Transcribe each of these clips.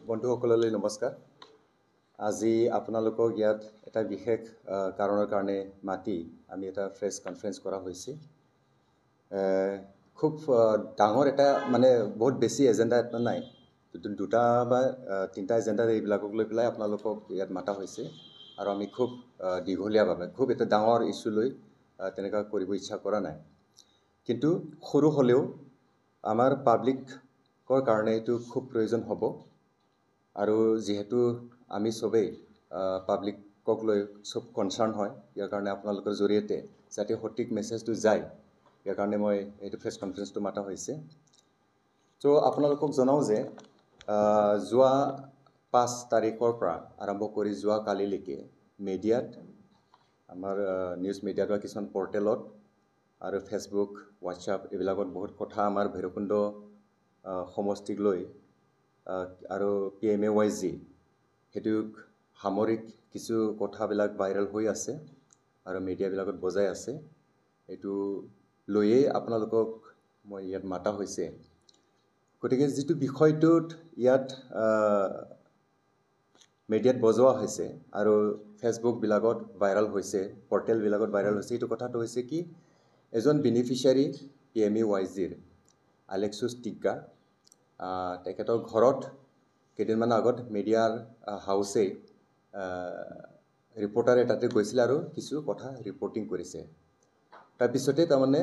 বন্ধুসকললৈ নমস্কাৰ। আজি আপোনালোকক ইয়াত এটা বিশেষ কাৰণৰ কাৰণে মাতি আমি এটা প্ৰেছ কনফাৰেন্স কৰা হৈছে। খুব ডাঙৰ এটা মানে বহুত বেছি এজেন্ডা এটা নাই, দুটা বা তিনিটা এজেন্ডা এইবিলাকক লৈ পেলাই আপোনালোকক ইয়াত মাতা হৈছে আৰু আমি খুব দীঘলীয়াভাৱে খুব এটা ডাঙৰ ইস্যু লৈ তেনেকুৱা কৰিব ইচ্ছা কৰা নাই, কিন্তু সৰু হ'লেও আমাৰ পাব্লিকৰ কাৰণে এইটো খুব প্ৰয়োজন হ'ব। আৰু যেহেতু আমি সবেই পাব্লিকক লৈ সব কনচাৰ্ণ হয়, ইয়াৰ কাৰণে আপোনালোকৰ জৰিয়তে যাতে সঠিক মেছেজটো যায়, ইয়াৰ কাৰণে মই এইটো প্ৰেছ কনফাৰেন্সটো মাতা হৈছে। তো আপোনালোকক জনাওঁ যে যোৱা 5 তাৰিখৰ পৰা আৰম্ভ কৰি যোৱা কালিলৈকে মিডিয়াত, আমাৰ নিউজ মিডিয়াত বা কিছুমান পৰ্টেলত আৰু ফেচবুক, হোৱাটছআপ এইবিলাকত বহুত কথা আমাৰ ভৈৰৱকুণ্ড সমষ্টিক লৈ আৰু PMAYZ সেইটোক সামৰিক কিছু কথাবিলাক ভাইৰেল হৈ আছে আৰু মিডিয়াবিলাকত বজাই আছে। এইটো লৈয়ে আপোনালোকক মই ইয়াত মাতা হৈছে। গতিকে যিটো বিষয়টোত ইয়াত মিডিয়াত বজোৱা হৈছে আৰু ফেচবুকবিলাকত ভাইৰেল হৈছে, পৰ্টেলবিলাকত ভাইৰেল হৈছে, এইটো কথাটো হৈছে কি, এজন বেনিফিচিয়াৰী PMAYZৰ আলেক্সুছ টিগ্গা, তেখেতৰ ঘৰত কেইদিনমান আগত মিডিয়াৰ হাউচে ৰিপৰ্টাৰে তাতে গৈছিলে আৰু কিছু কথা ৰিপৰ্টিং কৰিছে। তাৰপিছতে তাৰমানে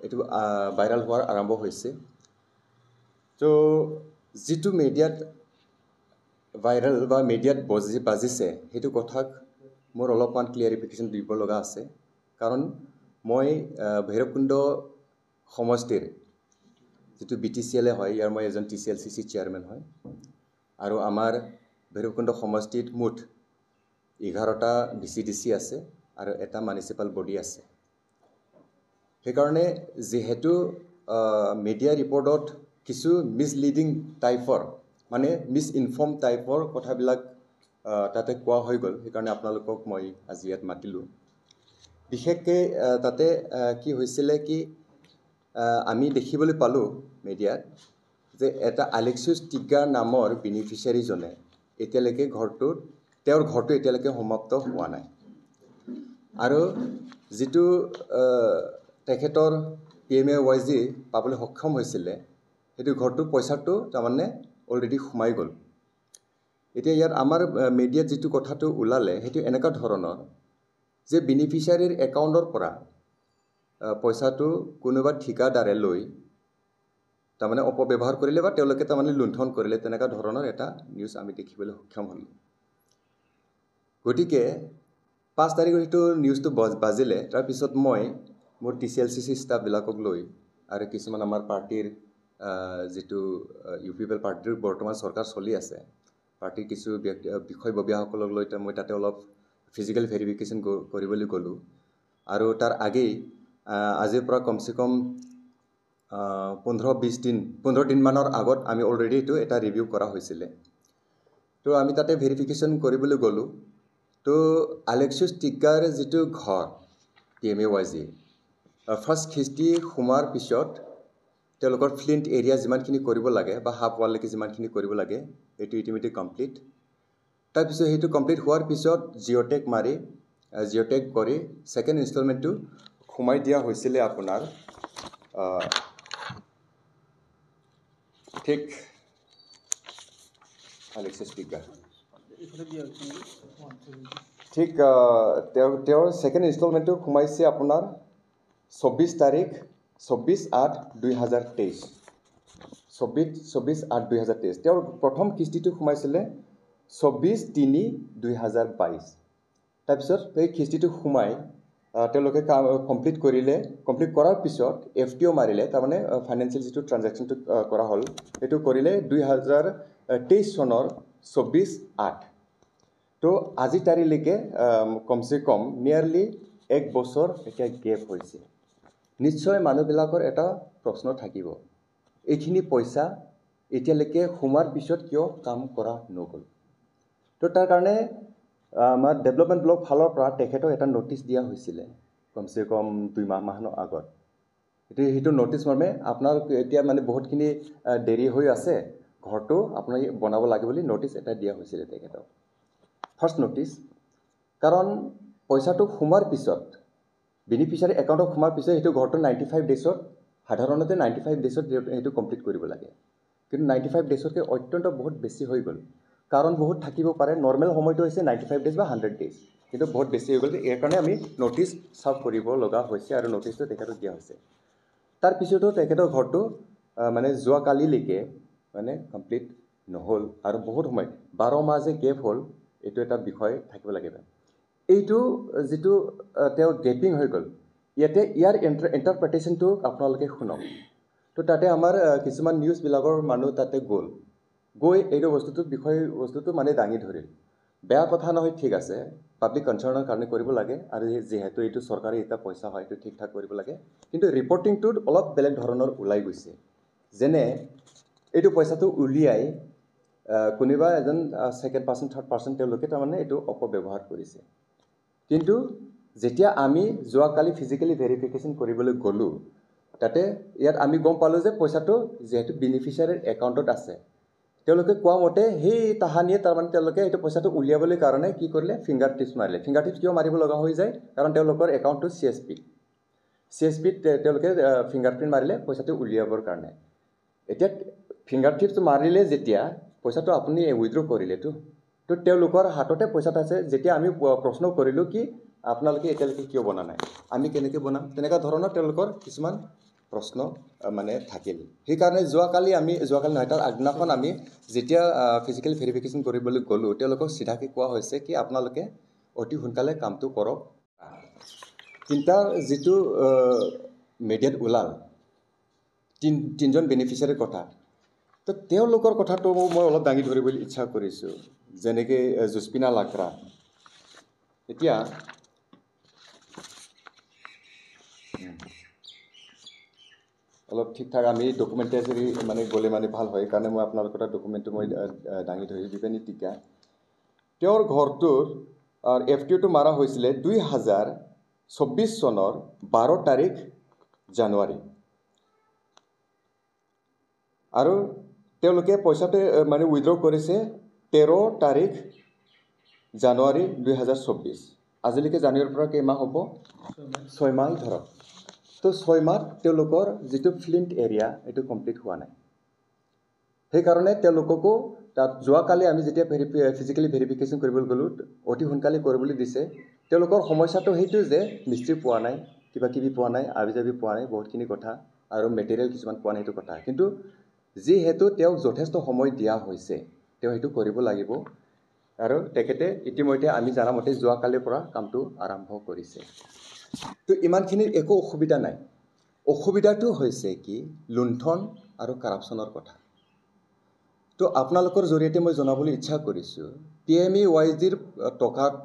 এইটো ভাইৰেল হোৱাৰ আৰম্ভ হৈছে। তো যিটো মিডিয়াত ভাইৰেল বা মিডিয়াত বাজিছে সেইটো কথাক মোৰ অলপমান ক্লিয়াৰিফিকেশ্যন দিব লগা আছে, কাৰণ মই ভৈৰৱকুণ্ড সমষ্টিৰ যিটো BTCL হয়, ইয়াৰ মই এজন TCLCC চেয়াৰমেন হয় আৰু আমাৰ ভৈৰৱকুণ্ড সমষ্টিত মুঠ 11টা VCDC আছে আৰু এটা মিউনিচিপাল বডি আছে। সেইকাৰণে যেহেতু মিডিয়া ৰিপৰ্টত কিছু মিছলিডিং টাইপৰ মানে মিছইনফৰ্ম টাইপৰ কথাবিলাক তাতে কোৱা হৈ গ'ল, সেইকাৰণে আপোনালোকক মই আজি ইয়াত মাতিলোঁ। বিশেষকৈ তাতে কি হৈছিলে কি, আমি দেখিবলৈ পালোঁ মিডিয়াত যে এটা আলেক্সুছ টিগ্গা নামৰ বেনিফিচিয়াৰীজনে এতিয়ালৈকে তেওঁৰ ঘৰটো এতিয়ালৈকে সমাপ্ত হোৱা নাই আৰু যিটো তেখেতৰ PMAYZ পাবলৈ সক্ষম হৈছিলে সেইটো ঘৰটো পইচাটো তাৰমানে অলৰেডি সোমাই গ'ল। এতিয়া ইয়াত আমাৰ মিডিয়াত যিটো কথাটো ওলালে সেইটো এনেকুৱা ধৰণৰ যে বেনিফিচিয়াৰীৰ একাউণ্টৰ পৰা পইচাটো কোনোবা ঠিকাদাৰে লৈ তাৰমানে অপব্যৱহাৰ কৰিলে বা তেওঁলোকে তাৰমানে লুণ্ঠন কৰিলে, তেনেকুৱা ধৰণৰ এটা নিউজ আমি দেখিবলৈ সক্ষম হ'লোঁ। গতিকে 5 তাৰিখৰ সেইটো নিউজটো বাজিলে, তাৰপিছত মই মোৰ TCLCC ষ্টাফবিলাকক লৈ আৰু কিছুমান আমাৰ পাৰ্টিৰ যিটো UPPL পাৰ্টিৰ বৰ্তমান চৰকাৰ চলি আছে, পাৰ্টিৰ কিছু বিষয়ববীয়াসকলক লৈ মই তাতে অলপ ফিজিকেল ভেৰিফিকেশ্যন কৰিবলৈ গ'লোঁ আৰু তাৰ আগেই আজিৰ পৰা কমচে কম 15 দিনমানৰ আগত আমি অলৰেডি এইটো এটা ৰিভিউ কৰা হৈছিলে। তো আমি তাতে ভেৰিফিকেশ্যন কৰিবলৈ গ'লোঁ। তো আলেক্সুছ টিগ্গাৰ যিটো ঘৰ PMAYZ ফাৰ্ষ্ট খিস্তি সোমোৱাৰ পিছত তেওঁলোকৰ ফ্লিণ্ট এৰিয়া যিমানখিনি কৰিব লাগে বা হাফ ৱাললৈকে যিমানখিনি কৰিব লাগে এইটো ইতিমধ্যে কমপ্লিট। তাৰপিছত সেইটো কমপ্লিট হোৱাৰ পিছত জিঅ'টেগ কৰি ছেকেণ্ড ইনষ্টলমেণ্টটো সোমাই দিয়া হৈছিলে আপোনাৰ ঠিক আলেক্সুছ টিগ্গা ঠিক তেওঁৰ ছেকেণ্ড ইনষ্টলমেণ্টটো সোমাইছে আপোনাৰ 24/8/2023। 24/8/2023। তেওঁৰ প্ৰথম কিস্তিটো সোমাইছিলে 24/3/2022। তাৰপিছত সেই কিস্তিটো সোমাই তেওঁলোকে কমপ্লিট কৰাৰ পিছত FTO মাৰিলে, তাৰমানে ফাইনেন্সিয়েল যিটো ট্ৰানজেকশ্যনটো কৰা হ'ল সেইটো কৰিলে 2023 চনৰ 24/8। তো আজি তাৰিখলৈকে কমচে কম নিয়াৰলি 1 বছৰ এতিয়া গেপ হৈছে। নিশ্চয় মানুহবিলাকৰ এটা প্ৰশ্ন থাকিব, এইখিনি পইচা এতিয়ালৈকে সোমাৰ পিছত কিয় কাম কৰা নগ'ল? তো তাৰ কাৰণে আমাৰ ডেভেলপমেণ্ট ব্লক ফালৰ পৰা তেখেতক এটা নটিচ দিয়া হৈছিলে কমচে কম 2 মাহমানৰ আগত। সেইটো নটিচ মৰ্মে আপোনাৰ এতিয়া মানে বহুতখিনি দেৰি হৈ আছে, ঘৰটো আপুনি বনাব লাগে বুলি নটিচ এটা দিয়া হৈছিল তেখেতক ফাৰ্ষ্ট নটিচ কাৰণ পইচাটো সোমাৰ পিছত বেনিফিচিয়াৰী একাউণ্টত সোমাৰ পিছত সেইটো ঘৰটো 95 ডেজত সাধাৰণতে 95 ডেজত সেইটো কমপ্লিট কৰিব লাগে কিন্তু 95 ডেজতকৈ অত্যন্ত বহুত বেছি হৈ গ'ল কাৰণ বহুত থাকিব পাৰে নৰ্মেল সময়টো হৈছে 95 ডেজ বা 100 ডেজ কিন্তু বহুত বেছি হৈ গ'ল ইয়াৰ কাৰণে আমি নটিচ চাৰ্ভ কৰিব লগা হৈছে আৰু নটিচটো তেখেতক দিয়া হৈছে তাৰ পিছতো তেখেতৰ ঘৰটো মানে যোৱাকালিলৈকে মানে কমপ্লিট নহ'ল আৰু বহুত সময় 12 মাহ যে গেপ হ'ল এইটো এটা বিষয় থাকিব লাগিব এইটো যেটো তেওঁ গেপিং হৈ গ'ল ইয়াতে ইয়াৰ ইন্টাৰপ্ৰিটেশনটো আপোনালোকে শুনক তো তাতে আমাৰ কিছুমান নিউজ বিলাকৰ মানুহ তাতে গৈ এইটো বস্তুটো মানে দাঙি ধৰিল বেয়া কথা নহয় ঠিক আছে পাব্লিক কনচাৰ্নৰ কাৰণে কৰিব লাগে আৰু যেহেতু এইটো চৰকাৰী এটা পইচা হয় এইটো ঠিক ঠাক কৰিব লাগে কিন্তু ৰিপৰ্টিংটোত অলপ বেলেগ ধৰণৰ ওলাই গৈছে যেনে এইটো পইচাটো উলিয়াই কোনোবা এজন সেকেন্ড পাৰ্সন থাৰ্ড পাৰ্সন তেওঁলোকে তাৰমানে এইটো অপব্যৱহাৰ কৰিছে কিন্তু যেতিয়া আমি যোৱাকালি ফিজিক্যালি ভেৰিফিকেশন কৰিবলৈ গলো তাতে ইয়াত আমি গম পালো যে পইচাটো যেহেতু বেনিফিচিয়াৰীৰ একাউণ্টত আছে তেওঁলোকে কোৱা মতে সেই তাহানিয়ে তাৰমানে তেওঁলোকে এইটো পইচাটো উলিয়াবলৈ কাৰণে কি কৰিলে ফিংগাৰটিপছ মাৰিলে ফিংগাৰটিপছ কিয় মাৰিব লগা হৈ যায় কাৰণ তেওঁলোকৰ একাউণ্টটো CSP তেওঁলোকে ফিংগাৰপ্ৰিন্ট মাৰিলে পইচাটো উলিয়াবৰ কাৰণে এতিয়া ফিংগাৰটিপছ মাৰিলে যেতিয়া পইচাটো আপুনি উইথড্ৰ কৰিলেতো তো তেওঁলোকৰ হাততে পইচাটা আছে যেতিয়া আমি প্ৰশ্ন কৰিলো কি আপোনালোকে এতিয়ালৈকে কিয় বনা নাই আমি কেনেকৈ বনাম তেনেকা ধৰণৰ তেওঁলোকৰ কিছুমান প্ৰশ্ন মানে থাকিল সেই কাৰণে যোৱাকালি নহয় তাৰ আগদিনাখন আমি যেতিয়া ফিজিক্যাল ভেৰিফিকেশন কৰিবলৈ গলো তেওঁলোকক সিধাকে কোৱা হৈছে কি আপোনালোকে অতি সোনকালে কামটো কৰক তিনটা যেটো মিডিয়াত ওলাল তিনজন বেনিফিচিয়াৰীৰ কথা তো তেওঁলোকৰ কথাটো মই অলপ দাঙি ধৰিবলৈ ইচ্ছা কৰিছো যেনেকৈ জুস্পিনা লাকৰা এতিয়া অলপ ঠিক ঠাক আমি ডকুমেণ্টেৰী মানে গ'লে মানে ভাল হয় কাৰণে মই আপোনালোকৰ ডকুমেণ্টটো মই দাঙি ধৰি দিবেনি টিকা তেওঁৰ ঘৰটোৰ FTOটো মাৰা হৈছিলে 2024 চনৰ 12 তাৰিখ জানুৱাৰী আৰু তেওঁলোকে পইচাটো মানে উইথড্ৰ কৰিছে 13 তাৰিখ জানুৱাৰী 2024 আজিলৈকে জানুৱাৰীৰ পৰা কেইমাহ হ'ব 6 মাহ ধৰক তো 6 মাহ তেওঁলোকৰ যেটো ফ্লিন্ট এৰিয়া এটো কমপ্লিট হোৱা নাই সেই কাৰণে তেওঁলোককো তাত যোৱাকালি আমি যেতিয়া ফিজিক্যালি ভেৰিফিকেশন কৰিবলৈ গলো অতি সোনকালে কৰিবলৈ দিছে তেওঁলোকৰ সমস্যাটো হেতু যে মিস্ত্ৰী পোৱা নাই কিবা কিবি পোৱা নাই আবিজাবি পোৱা নাই বহুতখিনি কথা আৰু মেটেৰিয়েল কিছুমান পোৱা নাই সেইটো কথা কিন্তু যেহেতু তেওঁক যথেষ্ট সময় দিয়া হৈছে তেওঁ হেতু কৰিব লাগিব আৰু তেখেতে ইতিমধ্যে আমি জানা মতে যোৱাকালিৰ পৰা কামটো আৰম্ভ কৰিছে তো ইমানখিনিৰ একো অসুবিধা নাই অসুবিধাটো হৈছে কি লুণ্ঠন আৰু কাৰাপচনৰ কথা তো আপোনালোকৰ জৰিয়তে মই জনাবলৈ ইচ্ছা কৰিছো PMEYGৰ টকাত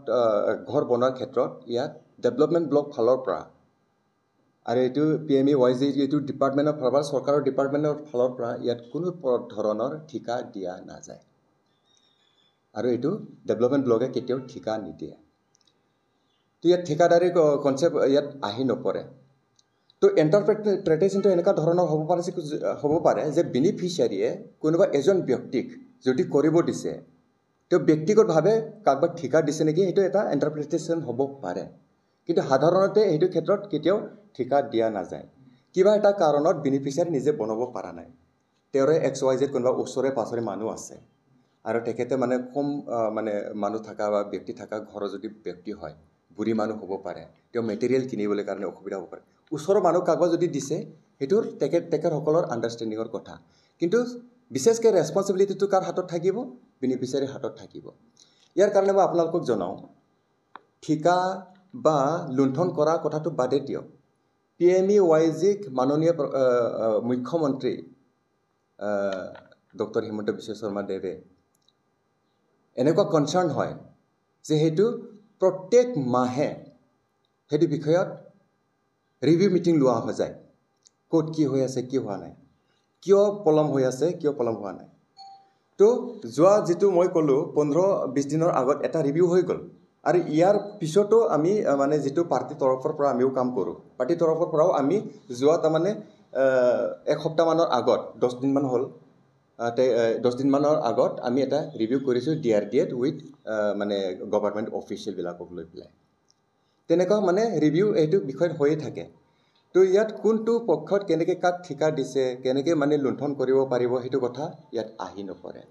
ঘৰ বনোৱাৰ ক্ষেত্ৰত ইয়াত ডেভেলপমেন্ট ব্লক ফালৰ পৰা আৰু এইটো PMEYG এইটো ডিপাৰ্টমেন্টৰ ফালৰ পৰা চৰকাৰৰ ডিপাৰ্টমেন্টৰ ফালৰ পৰা ইয়াত কোনো ধৰণৰ ঠিকা দিয়া নাযায় আৰু এইটো ডেভেলপমেন্ট ব্লকে কেতিয়াও ঠিকা নিদিয়ে তো ইয়াত ঠিকাদাৰী কনসেপ্ট ইয়াত আহি নপৰে তো ইন্টাৰপ্ৰিটেশনটো এনেকা ধৰণৰ হ'ব পাৰে যে বেনিফিচিয়াৰীয়ে কোনোবা এজন ব্যক্তিক যদি কৰিব দিছে তো ব্যক্তিগতভাৱে কাকবা ঠিকা দিছে নেকি সেইটো এটা ইন্টাৰপ্ৰিটেশন হ'ব পাৰে কিন্তু সাধাৰণতে এইটো ক্ষেত্ৰত কেতিয়াও ঠিকা দিয়া নাযায় কিবা এটা কাৰণত বেনিফিচিয়াৰী নিজে বনাব পৰা নাই তেওঁৰে XYZ কোনোবা ওচৰে পাছৰে মানুহ আছে আৰু তেখেতে মানে কম মানে মানুহ থাকা বা ব্যক্তি থাকা ঘৰৰ যদি ব্যক্তি হয় বুঢ়ী মানুহ হ'ব পাৰে তেওঁ মেটেৰিয়েল কিনিবলৈ কাৰণে অসুবিধা হ'ব পাৰে ওচৰৰ মানুহ কাগজ যদি দিছে হেতুৰ তেখেতসকলৰ আন্ডাৰষ্টেণ্ডিংৰ কথা কিন্তু বিশেষকৈ ৰেসপন্সিবিলিটিটো কাৰ হাতত থাকিব বেনিফিচিয়াৰীৰ হাতত থাকিব ইয়াৰ কাৰণে মই আপোনালোকক জনাও ঠিকা বা লুণ্ঠন কৰা কথাটো বাদে দিয়ক PMEYG মাননীয় মুখ্যমন্ত্ৰী ডক্টৰ হিমন্ত বিশ্ব শৰ্মা দেৱে এনেকুৱা কনসাৰ্ন হয় যে হেতু প্ৰত্যেক মাহে হেতু বিষয়ত ৰিভিউ মিটিং লোৱা হৈ যায় কোট কি হৈ আছে কি হোৱা নাই কিয় পলম হৈ আছে কিয় পলম হোৱা নাই তো যোৱা যেটো মই কলো 15-20 দিনৰ আগত এটা ৰিভিউ হৈ গল আৰু ইয়াৰ পিছতো আমি মানে যেটো পাৰ্টি তৰফৰ পৰা আমিও কাম কৰো পাৰ্টি তৰফৰ পৰাও আমি যোৱা তাৰ মানে এক সপ্তাহ মানৰ আগত 10 দিন মান হ'ল 10 দিনমানৰ আগত আমি এটা ৰিভিউ কৰিছোঁ DRDA উইথ মানে গভৰ্ণমেণ্ট অফিচিয়েলবিলাকক লৈ পেলাই তেনেকুৱা মানে ৰিভিউ এইটো বিষয়ত হৈয়ে থাকে তো ইয়াত কোনটো পক্ষত কেনেকৈ কাক ঠিকা দিছে কেনেকৈ মানে লুণ্ঠন কৰিব পাৰিব সেইটো কথা ইয়াত আহি নপৰে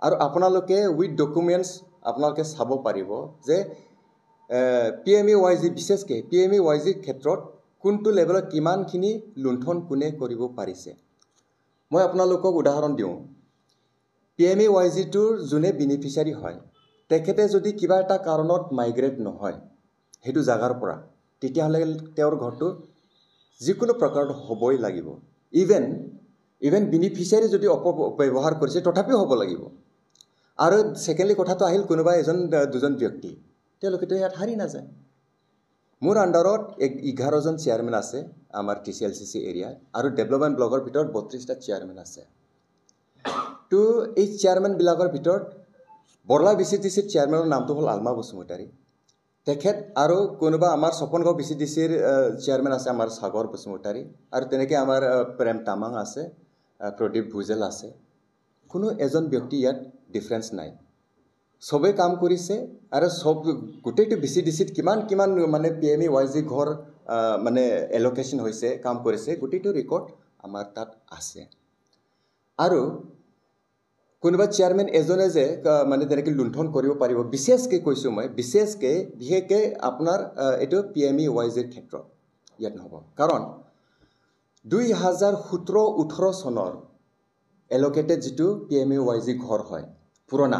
আৰু আপোনালোকে উইথ ডকুমেণ্টছ আপোনালোকে চাব পাৰিব যে PMAYG বিশেষকৈ PMAYGৰ ক্ষেত্ৰত কোনটো লেভেলত কিমানখিনি লুণ্ঠন কোনে কৰিব পাৰিছে মই আপোনালোকক উদাহৰণ দিওঁ PMAYGটোৰ যোনে বেনিফিচিয়াৰী হয় তেখেতে যদি কিবা এটা কাৰণত মাইগ্ৰেট নহয় সেইটো জাগাৰ পৰা তেতিয়াহ'লে তেওঁৰ ঘৰটো যিকোনো প্ৰকাৰত হ'বই লাগিব ইভেন বেনিফিচিয়াৰী যদি অপব্যৱহাৰ কৰিছে তথাপিও হ'ব লাগিব আৰু সেকেন্ডলি কথাটো আহিল কোনোবা এজন দুজন ব্যক্তি তেওঁলোকেতো ইয়াত হাৰি নাযায় মোৰ আণ্ডাৰত 11জন চেয়াৰমেন আছে আমাৰ TCLCC এৰিয়াত আৰু ডেভেলপমেণ্ট ব্লকৰ ভিতৰত 32টা চেয়াৰমেন আছে তো এই চেয়াৰমেনবিলাকৰ ভিতৰত বৰলা BCDCৰ চেয়াৰমেনৰ নামটো হ'ল আলমা বসুমতাৰী তেখেত আৰু কোনোবা আমাৰ সপনগাঁও BCDCৰ চেয়াৰমেন আছে আমাৰ সাগৰ বসুমতাৰী আৰু তেনেকৈ আমাৰ প্ৰেম তামাং আছে প্ৰদীপ ভুজেল আছে কোনো এজন ব্যক্তি ইয়াত ডিফাৰেন্স নাই সবে কাম কৰিছে আৰু সব গোটেইটো BCDCত কিমান মানে PMAYG ঘৰ মানে এলোকেশন হৈছে কাম কৰিছে গোটেইটো ৰেকৰ্ড আমাৰ তাত আছে আৰু কোনোবা চেয়াৰমেন এজনে যে মানে তেনেকৈ লুণ্ঠন কৰিব পাৰিব বিশেষকৈ কৈছোঁ মই বিশেষকৈ আপোনাৰ এইটো PMAYGৰ ক্ষেত্ৰত ইয়াত নহ'ব কাৰণ 2017-18 চনৰ এলোকেটেড যিটো PMAYG ঘৰ হয় পুৰণা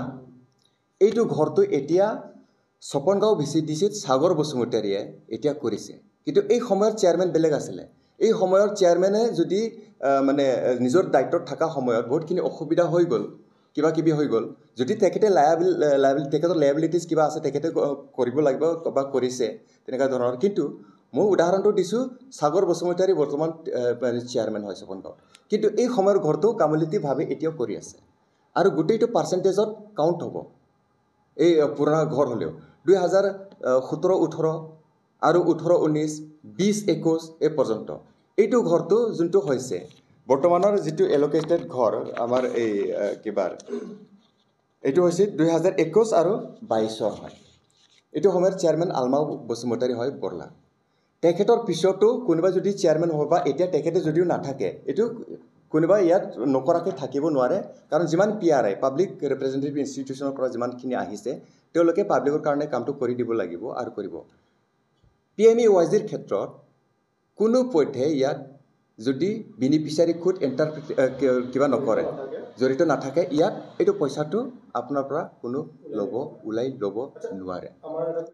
এইটো ঘৰটো এতিয়া সপনগাঁও BCDCত সাগৰ বসুমতাৰীয়ে এতিয়া কৰিছে কিন্তু এই সময়ৰ চেয়াৰমেন বেলেগ আছিলে এই সময়ৰ চেয়াৰমেনে যদি মানে নিজৰ দায়িত্বত থকা সময়ত বহুতখিনি অসুবিধা হৈ গ'ল কিবা কিবি হৈ গ'ল যদি তেখেতে তেখেতৰ লায়াবিলিটিজ কিবা আছে তেখেতে কৰিব লাগিব বা কৰিছে তেনেকুৱা ধৰণৰ কিন্তু মই উদাহৰণটো দিছোঁ সাগৰ বসুমতাৰী বৰ্তমান চেয়াৰমেন হয় সপনগাঁও কিন্তু এই সময়ৰ ঘৰটো কামুলিটিভাৱে এতিয়াও কৰি আছে আৰু গোটেইটো পাৰ্চেণ্টেজত কাউণ্ট হ'ব এই পুৰণা ঘৰ হ'লেও 2017-18 আৰু 18-19 20-21 এই পৰ্যন্ত এইটো ঘৰটো যোনটো হৈছে বৰ্তমানৰ যিটো এলোকেটেড ঘৰ আমাৰ এই কিবাৰ এইটো হৈছে 2021 আৰু 22 হয় এইটো সময়ৰ চেয়াৰমেন আলমা বসুমতাৰী হয় বৰলা তেখেতৰ পিছতো কোনোবা যদি চেয়াৰমেন হ'ব বা এতিয়া তেখেতে যদিও নাথাকে এইটো কোনোবা ইয়াত নকৰাকৈ থাকিব নোৱাৰে কাৰণ যিমান PRI পাব্লিক ৰিপ্ৰেজেণ্টেটিভ ইনষ্টিটিউচনৰ পৰা যিমানখিনি আহিছে তেওঁলোকে পাব্লিকৰ কাৰণে কামটো কৰি দিব লাগিব আৰু কৰিব PMAYGৰ ক্ষেত্ৰত কোনো পধ্যে ইয়াত যদি বেনিফিচিয়াৰী খুদ কিবা নকৰে জড়িত নাথাকে ইয়াত এইটো পইচাটো আপোনাৰ পৰা কোনো ওলাই ল'ব নোৱাৰে